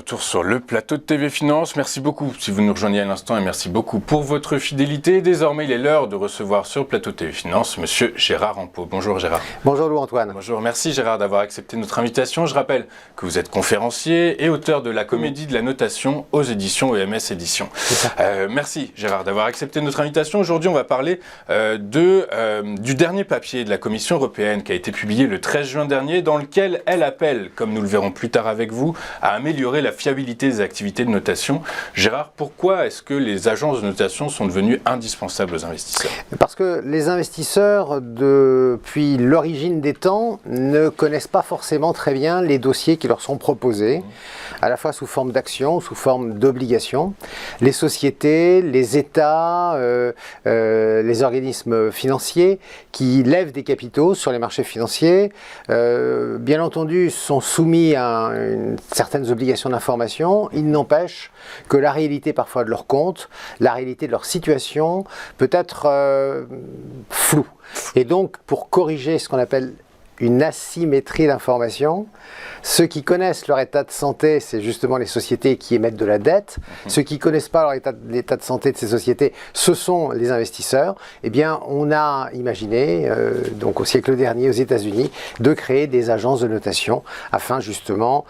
retour sur le plateau de TV Finance. Merci beaucoup si vous nous rejoignez à l'instant et merci beaucoup pour votre fidélité. Désormais, il est l'heure de recevoir sur le plateau de TV Finance Monsieur Gérard Rampeau. Bonjour Gérard. Bonjour Louis-Antoine. Bonjour, merci Gérard d'avoir accepté notre invitation. Je rappelle que vous êtes conférencier et auteur de la comédie de la notation aux éditions EMS Éditions. Merci Gérard d'avoir accepté notre invitation. Aujourd'hui, on va parler du dernier papier de la Commission européenne qui a été publié le 13 juin dernier dans lequel elle appelle, comme nous le verrons plus tard avec vous, à améliorer la fiabilité des activités de notation. Gérard, pourquoi est-ce que les agences de notation sont devenues indispensables aux investisseurs? Parce que les investisseurs, depuis l'origine des temps, ne connaissent pas forcément très bien les dossiers qui leur sont proposés, à la fois sous forme d'actions, sous forme d'obligations. Les sociétés, les États, les organismes financiers qui lèvent des capitaux sur les marchés financiers, bien entendu, sont soumis à certaines obligations d'information. Il n'empêche que la réalité parfois de leur compte, la réalité de leur situation peut être floue. Et donc, pour corriger ce qu'on appelle une asymétrie d'information, ceux qui connaissent leur état de santé, c'est justement les sociétés qui émettent de la dette. Ceux qui ne connaissent pas l'état de santé de ces sociétés, ce sont les investisseurs. Eh bien, on a imaginé, donc au siècle dernier aux États-Unis, de créer des agences de notation afin justement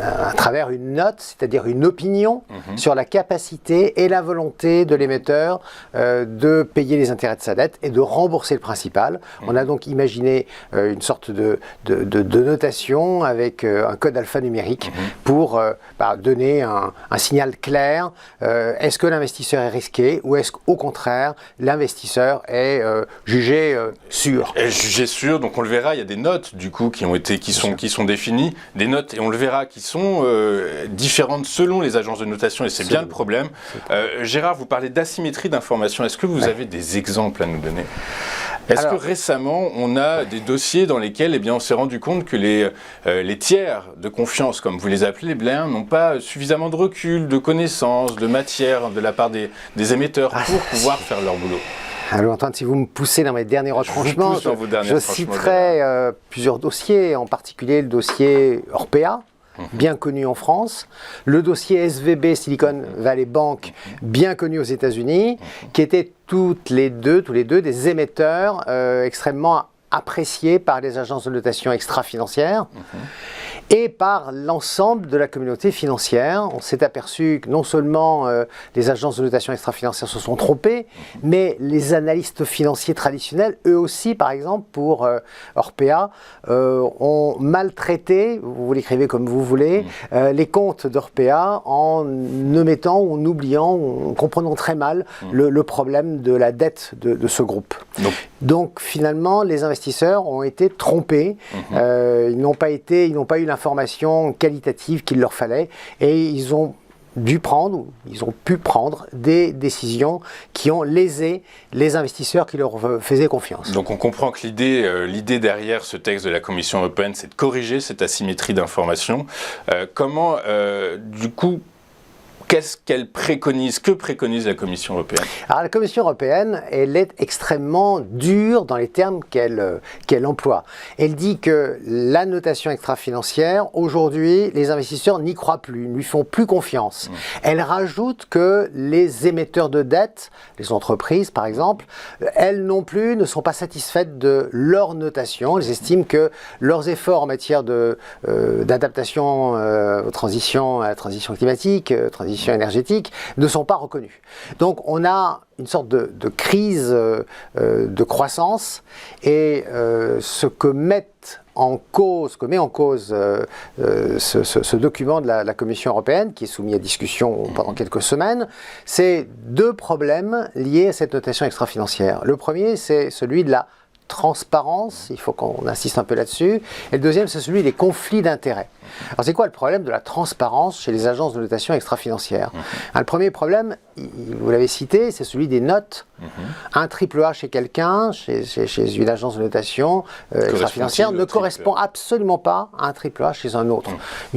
à travers une note, c'est-à-dire une opinion sur la capacité et la volonté de l'émetteur de payer les intérêts de sa dette et de rembourser le principal. On a donc imaginé une sorte de notation avec un code alphanumérique pour donner un signal clair. Est-ce que l'investisseur est risqué ou est-ce qu'au contraire, l'investisseur est jugé sûr? Jugé sûr, donc on le verra, il y a des notes du coup qui sont définies, des notes, et on le verra, qui sont différentes selon les agences de notation, et c'est bien le problème. Gérard, vous parlez d'asymétrie d'information. Est-ce que vous avez des exemples à nous donner? Est-ce que récemment, on a des dossiers dans lesquels on s'est rendu compte que les tiers de confiance, comme vous les appelez, n'ont pas suffisamment de recul, de connaissances, de matière de la part des émetteurs pour pouvoir faire leur boulot? Alors Antoine, si vous me poussez dans mes derniers retranchements, je citerai plusieurs dossiers, en particulier le dossier Orpea, bien connu en France, le dossier SVB, Silicon Valley Bank, bien connu aux États-Unis, qui étaient tous les deux des émetteurs extrêmement appréciés par les agences de notation extra-financières et par l'ensemble de la communauté financière. On s'est aperçu que non seulement les agences de notation extra-financières se sont trompées, mais les analystes financiers traditionnels, eux aussi, par exemple, pour Orpea, ont maltraité, vous l'écrivez comme vous voulez, les comptes d'Orpea en omettant ou en oubliant, ou en comprenant très mal le problème de la dette de ce groupe. Donc finalement, les investisseurs ont été trompés, ils n'ont pas eu l'information qualitative qu'il leur fallait et ils ont pu prendre des décisions qui ont lésé les investisseurs qui leur faisaient confiance. Donc on comprend que l'idée derrière ce texte de la Commission européenne, c'est de corriger cette asymétrie d'information. Comment, du coup, qu'est-ce qu'elle préconise? Que préconise la Commission européenne? Alors la Commission européenne, elle est extrêmement dure dans les termes qu'elle emploie. Elle dit que la notation extra-financière, aujourd'hui, les investisseurs n'y croient plus, ne lui font plus confiance. Elle rajoute que les émetteurs de dette, les entreprises par exemple, elles non plus ne sont pas satisfaites de leur notation. Elles estiment que leurs efforts en matière d'adaptation à la transition climatique, transition énergétique, ne sont pas reconnus. Donc on a une sorte de crise de croissance et ce que met en cause ce document de la Commission européenne, qui est soumis à discussion pendant quelques semaines, c'est deux problèmes liés à cette notation extra-financière. Le premier, c'est celui de la transparence, il faut qu'on insiste un peu là-dessus, et le deuxième, c'est celui des conflits d'intérêts. Alors c'est quoi le problème de la transparence chez les agences de notation extra-financières? Le premier problème, vous l'avez cité, c'est celui des notes. Un AAA chez quelqu'un, chez une agence de notation extra-financière, ne correspond absolument pas à un AAA chez une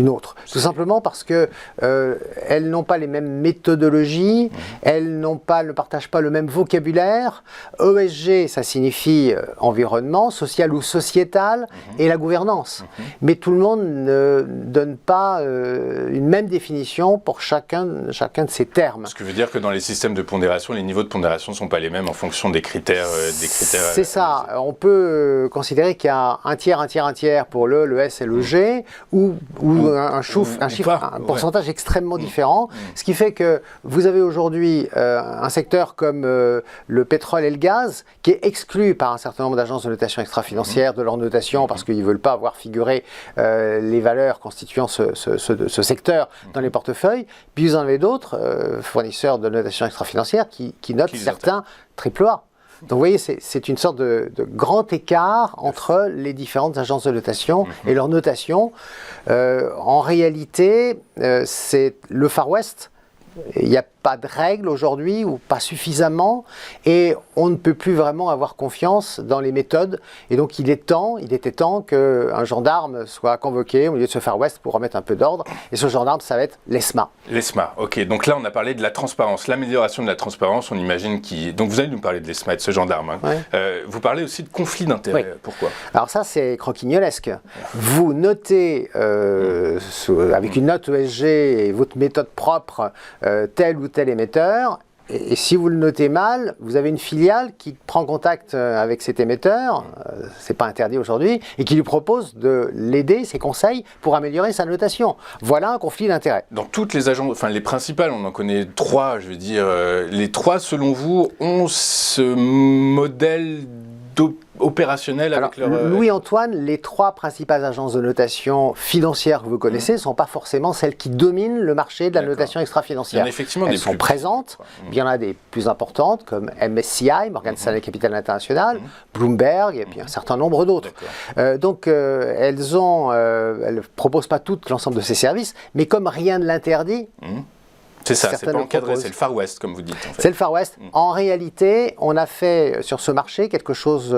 autre. Tout simplement parce que elles n'ont pas les mêmes méthodologies, elles ne partagent pas le même vocabulaire. ESG, ça signifie environnement, social ou sociétal, et la gouvernance. Mais tout le monde donne pas une même définition pour chacun de ces termes. Ce qui veut dire que dans les systèmes de pondération, les niveaux de pondération ne sont pas les mêmes en fonction des critères. C'est ça. On peut considérer qu'il y a un tiers pour le S et le G, ou un pourcentage extrêmement différent. Ce qui fait que vous avez aujourd'hui un secteur comme le pétrole et le gaz qui est exclu par un certain nombre d'agences de notation extra-financière de leur notation parce qu'ils ne veulent pas voir figurer les valeurs constituant ce secteur dans les portefeuilles. Puis vous en avez d'autres fournisseurs de notation extra-financière qui notent certains AAA. Donc vous voyez, c'est une sorte de grand écart entre les différentes agences de notation et leur notation. En réalité, c'est le Far West. Il n'y a pas de règles aujourd'hui, ou pas suffisamment, et on ne peut plus vraiment avoir confiance dans les méthodes. Et donc il était temps qu'un gendarme soit convoqué au milieu de ce Far West pour remettre un peu d'ordre. Et ce gendarme, ça va être l'ESMA. L'ESMA, ok. Donc là, on a parlé de la transparence, l'amélioration de la transparence, on imagine Donc vous allez nous parler de l'ESMA et de ce gendarme. Hein. Ouais. Vous parlez aussi de conflit d'intérêts. Oui. Pourquoi? Alors ça, c'est croquignolesque. Vous notez avec une note ESG et votre méthode propre tel ou tel émetteur, et si vous le notez mal, vous avez une filiale qui prend contact avec cet émetteur, c'est pas interdit aujourd'hui, et qui lui propose de l'aider, ses conseils, pour améliorer sa notation. Voilà un conflit d'intérêts. Dans toutes les agences, enfin les principales, on en connaît 3, je veux dire, les 3 selon vous ont ce modèle opérationnel avec leur... Louis-Antoine, les 3 principales agences de notation financière que vous connaissez ne sont pas forcément celles qui dominent le marché de la notation extra-financière. Elles sont présentes, il y en a des plus importantes comme MSCI, Morgan Stanley Capital International, Bloomberg et puis un certain nombre d'autres. Donc elles ne proposent pas toutes l'ensemble de ces services, mais comme rien ne l'interdit, c'est ça, c'est pas encadré, c'est le Far West, comme vous dites. En fait. C'est le Far West. En réalité, on a fait sur ce marché quelque chose,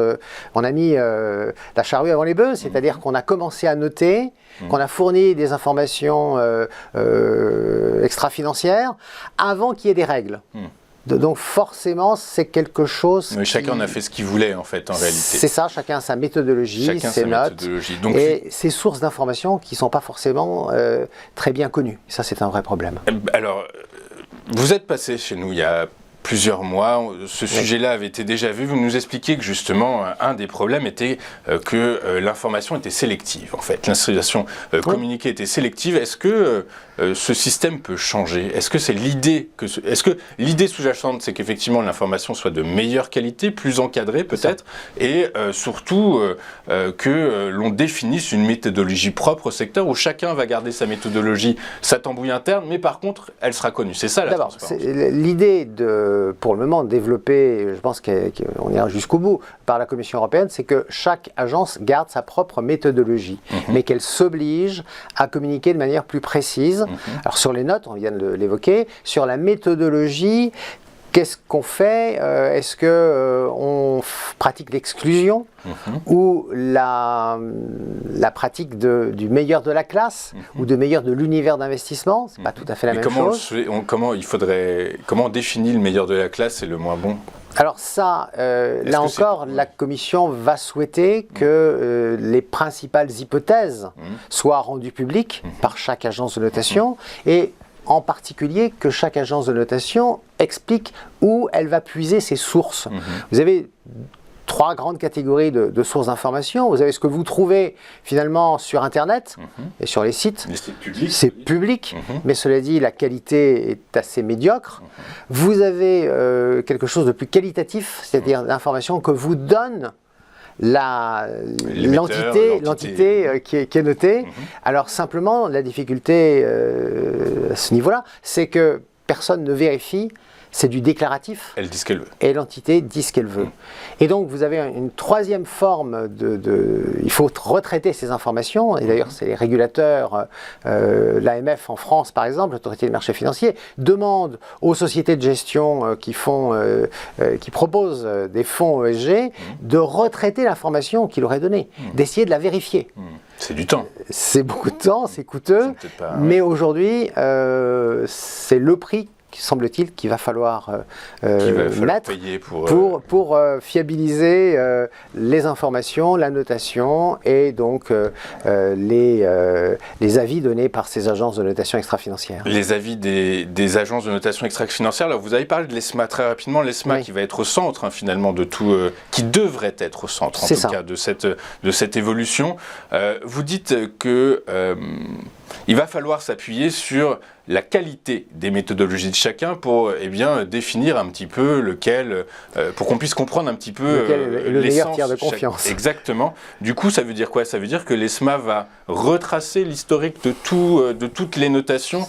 on a mis la charrue avant les bœufs, c'est-à-dire qu'on a commencé à noter, qu'on a fourni des informations extra-financières avant qu'il y ait des règles. Donc forcément, c'est quelque chose... Mais chacun en a fait ce qu'il voulait, en fait, en réalité. C'est ça, chacun a sa méthodologie, ses notes, donc, et ses sources d'informations qui ne sont pas forcément très bien connues. Ça, c'est un vrai problème. Alors, vous êtes passé chez nous il y a plusieurs mois, ce sujet-là avait été déjà vu. Vous nous expliquiez que justement, un des problèmes était que l'information était sélective, en fait. L'information communiquée était sélective. Est-ce que ce système peut changer? Est-ce que c'est l'idée est-ce que l'idée sous-jacente, c'est qu'effectivement l'information soit de meilleure qualité, plus encadrée peut-être, et surtout que l'on définisse une méthodologie propre au secteur où chacun va garder sa méthodologie, sa tambouille interne, mais par contre, elle sera connue. C'est ça la transparence. L'idée pour le moment développée, je pense qu'on ira jusqu'au bout, par la Commission européenne, c'est que chaque agence garde sa propre méthodologie, mais qu'elle s'oblige à communiquer de manière plus précise. Alors sur les notes, on vient de l'évoquer, sur la méthodologie, qu'est-ce qu'on fait? Est-ce qu'on pratique l'exclusion ou la pratique du meilleur de la classe ou de meilleur de l'univers d'investissement? C'est pas tout à fait la même chose. Comment on définit le meilleur de la classe et le moins bon? Alors ça, là encore, la Commission va souhaiter que les principales hypothèses soient rendues publiques par chaque agence de notation et en particulier que chaque agence de notation explique où elle va puiser ses sources. Vous avez 3 grandes catégories de sources d'information. Vous avez ce que vous trouvez finalement sur Internet et sur les sites. C'est public, mais cela dit, la qualité est assez médiocre. Vous avez quelque chose de plus qualitatif, c'est-à-dire l'information que vous donne l'entité qui est notée. Alors simplement, la difficulté à ce niveau-là, c'est que personne ne vérifie. C'est du déclaratif. Elle dit ce qu'elle veut. Et l'entité dit ce qu'elle veut. Et donc, vous avez une troisième forme il faut retraiter ces informations. Et d'ailleurs, c'est les régulateurs, l'AMF en France, par exemple, l'autorité des marchés financiers, demandent aux sociétés de gestion qui proposent des fonds ESG de retraiter l'information qu'il aurait donnée, d'essayer de la vérifier. C'est du temps. C'est beaucoup de temps, c'est coûteux. Mais aujourd'hui, c'est le prix semble-t-il, qu'il va falloir mettre payer pour fiabiliser les informations, la notation et donc les avis donnés par ces agences de notation extra-financière. Les avis des agences de notation extra-financière. Alors vous avez parlé de l'ESMA très rapidement, l'ESMA qui va être au centre finalement de tout, qui devrait être au centre en tout cas de cette évolution. Vous dites que il va falloir s'appuyer sur la qualité des méthodologies de chacun pour définir un petit peu lequel, pour qu'on puisse comprendre un petit peu le meilleur tiers de confiance. Exactement. Du coup, ça veut dire quoi? Ça veut dire que l'ESMA va retracer l'historique de toutes les notations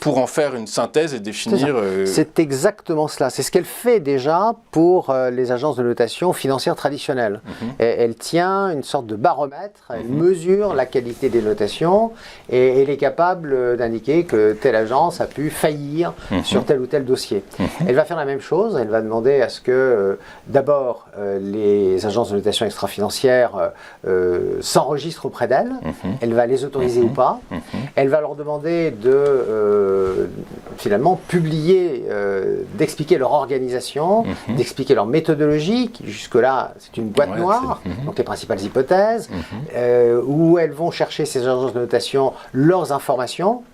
pour en faire une synthèse et définir... C'est exactement cela. C'est ce qu'elle fait déjà pour les agences de notation financières traditionnelles. Elle tient une sorte de baromètre, elle mesure la qualité des notations et elle est capable d'indiquer que telle agence a pu faillir sur tel ou tel dossier. Elle va faire la même chose, elle va demander à ce que d'abord les agences de notation extra-financière s'enregistrent auprès d'elle, elle va les autoriser ou pas, elle va leur demander de finalement publier, d'expliquer leur organisation, d'expliquer leur méthodologie, qui jusque-là c'est une boîte noire, donc les principales hypothèses, où elles vont chercher ces agences de notation leurs informations,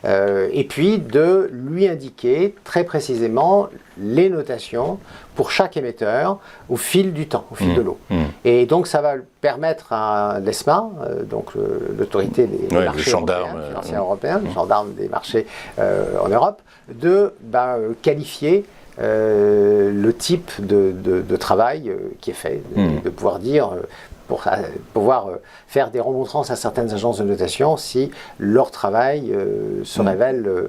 et puis de lui indiquer très précisément les notations pour chaque émetteur au fil du temps, au fil de l'eau. Et donc ça va permettre à l'ESMA, donc l'autorité des marchés financiers européens, le gendarme des marchés en Europe, de qualifier le type de travail qui est fait, de pouvoir dire... pour pouvoir faire des remontrances à certaines agences de notation si leur travail se révèle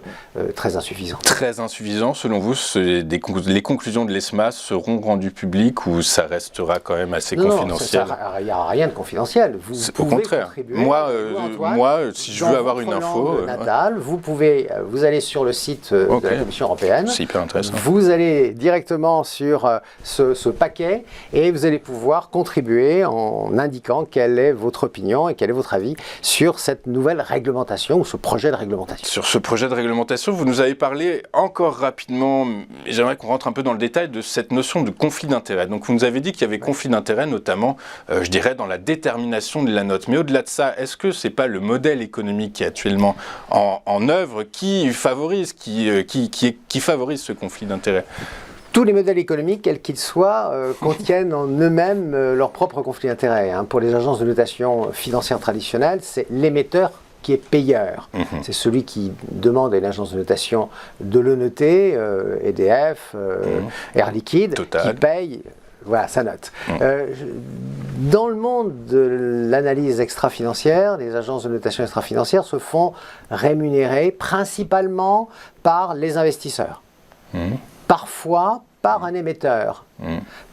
très insuffisant. Très insuffisant, selon vous, les conclusions de l'ESMA seront rendues publiques ou ça restera quand même assez confidentiel? Il n'y a rien de confidentiel. Au contraire. Moi, si je veux avoir une info... Natal, vous allez sur le site de la Commission européenne. C'est hyper intéressant. Vous allez directement sur ce paquet et vous allez pouvoir contribuer en indiquant quelle est votre opinion et quel est votre avis sur cette nouvelle réglementation ou ce projet de réglementation. Sur ce projet de réglementation, vous nous avez parlé encore rapidement, et j'aimerais qu'on rentre un peu dans le détail de cette notion de conflit d'intérêt. Donc vous nous avez dit qu'il y avait conflit d'intérêt, notamment, je dirais, dans la détermination de la note. Mais au-delà de ça, est-ce que ce n'est pas le modèle économique qui est actuellement en œuvre qui favorise ce conflit d'intérêt? Tous les modèles économiques, quels qu'ils soient, contiennent en eux-mêmes leur propre conflit d'intérêt. Pour les agences de notation financière traditionnelles, c'est l'émetteur qui est payeur. C'est celui qui demande à une agence de notation de le noter, EDF, Air Liquide, qui paye sa note. Dans le monde de l'analyse extra-financière, les agences de notation extra-financière se font rémunérer principalement par les investisseurs. Parfois par un émetteur,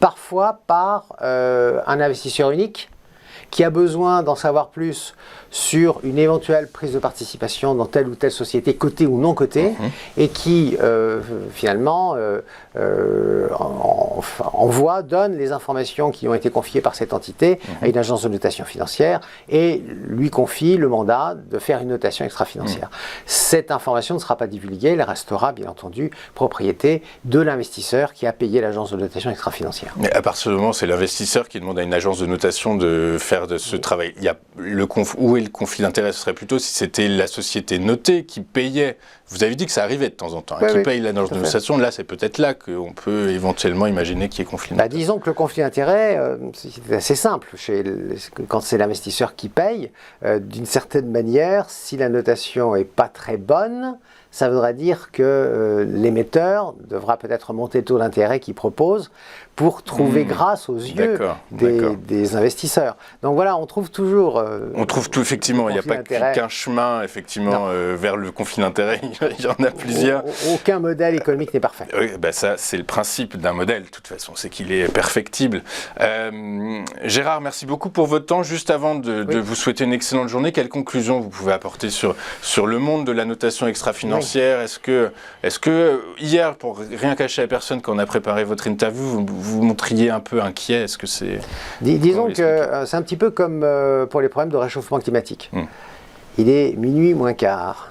parfois par un investisseur unique qui a besoin d'en savoir plus sur une éventuelle prise de participation dans telle ou telle société, cotée ou non cotée, et qui finalement donne les informations qui ont été confiées par cette entité à une agence de notation financière et lui confie le mandat de faire une notation extra-financière. Cette information ne sera pas divulguée, elle restera bien entendu propriété de l'investisseur qui a payé l'agence de notation extra-financière. Mais à partir du moment où c'est l'investisseur qui demande à une agence de notation de faire de ce travail, il y a où est le conflit d'intérêt? Ce serait plutôt si c'était la société notée qui payait. Vous avez dit que ça arrivait de temps en temps, qui paye l'agence de notation. Là, c'est peut-être là qu'on peut éventuellement imaginer qu'il y ait conflit d'intérêt. Disons que le conflit d'intérêt, c'est assez simple. Quand c'est l'investisseur qui paye, d'une certaine manière, si la notation n'est pas très bonne, ça voudra dire que l'émetteur devra peut-être monter le taux d'intérêt qu'il propose pour trouver grâce aux yeux des investisseurs. Donc voilà, on trouve toujours... on trouve tout, effectivement, il n'y a pas qu'un chemin effectivement, vers le conflit d'intérêt, il y en a plusieurs. Aucun modèle économique n'est parfait. Oui, ça c'est le principe d'un modèle, de toute façon, c'est qu'il est perfectible. Gérard, merci beaucoup pour votre temps. Juste avant de vous souhaiter une excellente journée, quelles conclusions vous pouvez apporter sur le monde de la notation extra-financière? Est-ce que hier, pour rien cacher à personne, quand on a préparé votre interview, vous montriez un peu inquiet? Est-ce que c'est... Disons que c'est un petit peu comme pour les problèmes de réchauffement climatique. Il est minuit moins quart.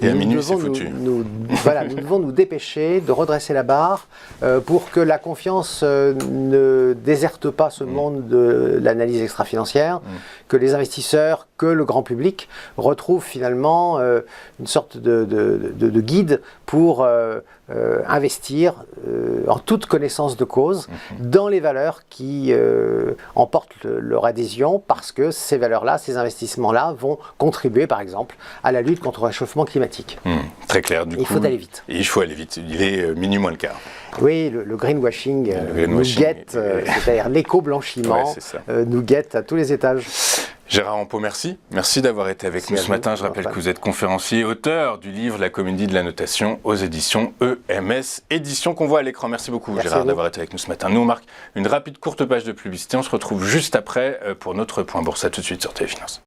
Et à minuit, c'est foutu. Nous devons nous dépêcher de redresser la barre pour que la confiance ne déserte pas ce monde de l'analyse extra-financière, que les investisseurs, que le grand public retrouvent finalement une sorte de guide pour investir en toute connaissance de cause dans les valeurs qui emportent leur adhésion, parce que ces valeurs-là, ces investissements-là vont contribuer par exemple à la lutte contre le réchauffement climatique. Très clair. Du coup, il faut aller vite. Il faut aller vite. Il est minuit moins le quart. Oui, le greenwashing nous guette, c'est-à-dire l'éco-blanchiment nous guette à tous les étages. Gérard Ampeau, merci. Merci d'avoir été avec nous ce matin. Je rappelle que vous êtes conférencier, auteur du livre La comédie de la notation aux éditions EMS, édition qu'on voit à l'écran. Merci beaucoup Gérard d'avoir été avec nous ce matin. Nous on marque une rapide courte page de publicité. On se retrouve juste après pour notre point bourse. À tout de suite sur Téléfinance.